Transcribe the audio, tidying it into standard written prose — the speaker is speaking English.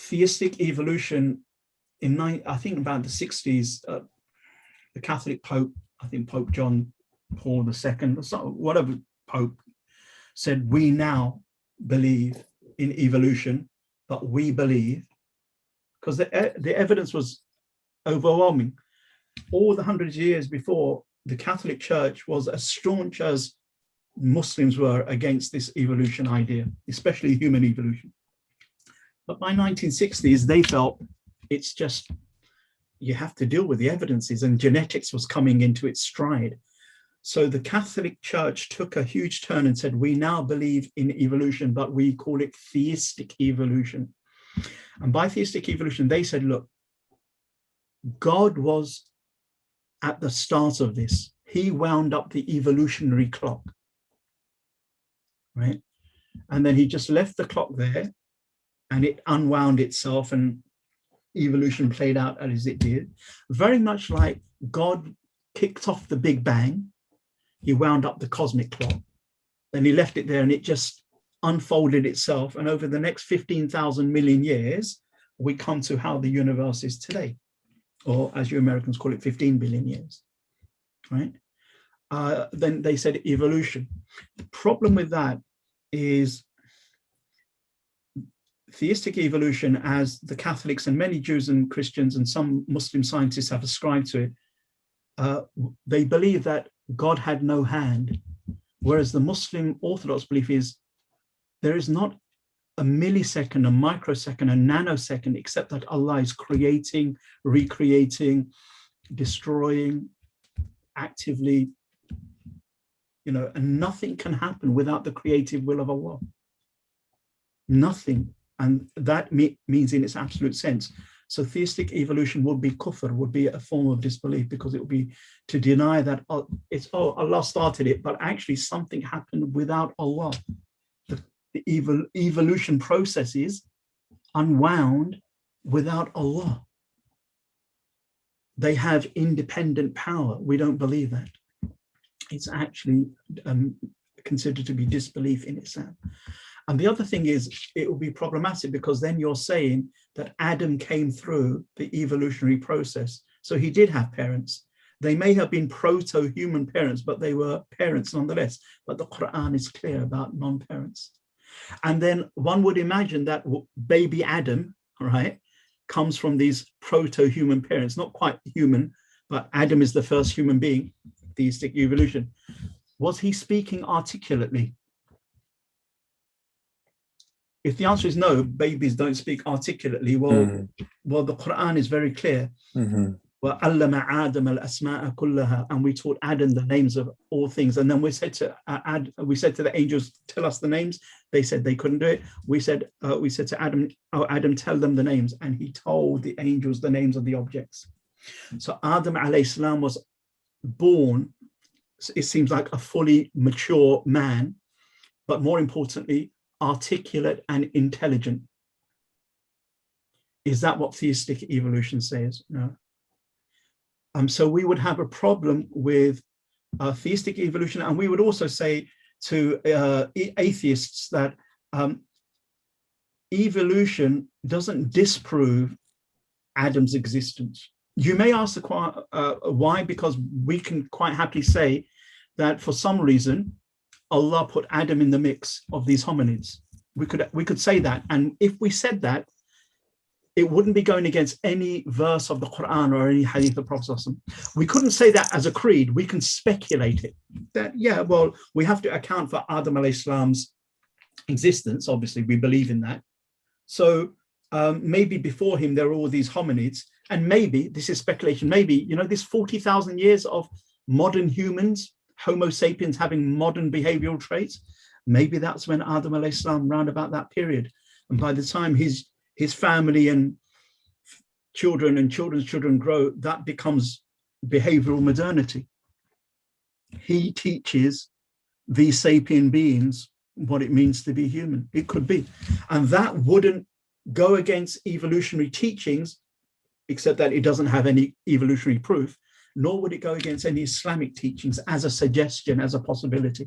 theistic evolution I think about the 60s, the Catholic Pope, I think Pope John Paul II, whatever Pope, said, we now believe in evolution, but we believe, because the evidence was overwhelming. All the hundreds of years before, the Catholic Church was as staunch as Muslims were against this evolution idea, especially human evolution. But by 1960s, they felt it's just, you have to deal with the evidences, and genetics was coming into its stride. So the Catholic Church took a huge turn and said, we now believe in evolution, but we call it theistic evolution. And by theistic evolution, they said, look, God was at the start of this. He wound up the evolutionary clock, right? And then he just left the clock there, and it unwound itself, and evolution played out as it did. Very much like God kicked off the Big Bang, he wound up the cosmic clock, then he left it there, and it just unfolded itself. And over the next 15,000 million years, we come to how the universe is today, or as you Americans call it, 15 billion years, right? Then they said evolution. The problem with that is theistic evolution, as the Catholics and many Jews and Christians and some Muslim scientists have ascribed to it, they believe that God had no hand, whereas the Muslim Orthodox belief is there is not a millisecond, a microsecond, a nanosecond, except that Allah is creating, recreating, destroying, actively, and nothing can happen without the creative will of Allah. Nothing. And that means in its absolute sense. So theistic evolution would be kufr, would be a form of disbelief, because it would be to deny that Allah started it, but actually something happened without Allah. The evolution processes unwound without Allah. They have independent power. We don't believe that. It's actually considered to be disbelief in Islam. And the other thing is, it will be problematic, because then you're saying that Adam came through the evolutionary process. So he did have parents. They may have been proto-human parents, but they were parents nonetheless. But the Quran is clear about non-parents. And then one would imagine that baby Adam, right, comes from these proto-human parents, not quite human, but Adam is the first human being, theistic evolution. Was he speaking articulately? If the answer is no, babies don't speak articulately, well, the Quran is very clear. وَعَلَّمَ آدَمَ الْأَسْمَاءَ كُلَّهَا, and we taught Adam the names of all things. And then we said to the angels, tell us the names. They said they couldn't do it. We said to Adam, oh, Adam, tell them the names. And he told the angels the names of the objects. So Adam alayhi salam was born, it seems like, a fully mature man, but more importantly, articulate and intelligent. Is that what theistic evolution says? No. So we would have a problem with theistic evolution, and we would also say to atheists that evolution doesn't disprove Adam's existence. You may ask why, because we can quite happily say that for some reason Allah put Adam in the mix of these hominids. We could say that, and if we said that, it wouldn't be going against any verse of the Quran or any hadith of Prophet. We couldn't say that as a creed. We can speculate it. That, yeah, well, we have to account for Adam alayhi salam's existence. Obviously, we believe in that. So maybe before him, there were all these hominids. And maybe, this is speculation, maybe, this 40,000 years of modern humans, Homo sapiens having modern behavioral traits, maybe that's when Adam alayhi salam, round about that period. And by the time his family and children and children's children grow, that becomes behavioral modernity. He teaches these sapient beings what it means to be human. It could be. And that wouldn't go against evolutionary teachings, except that it doesn't have any evolutionary proof, nor would it go against any Islamic teachings as a suggestion, as a possibility.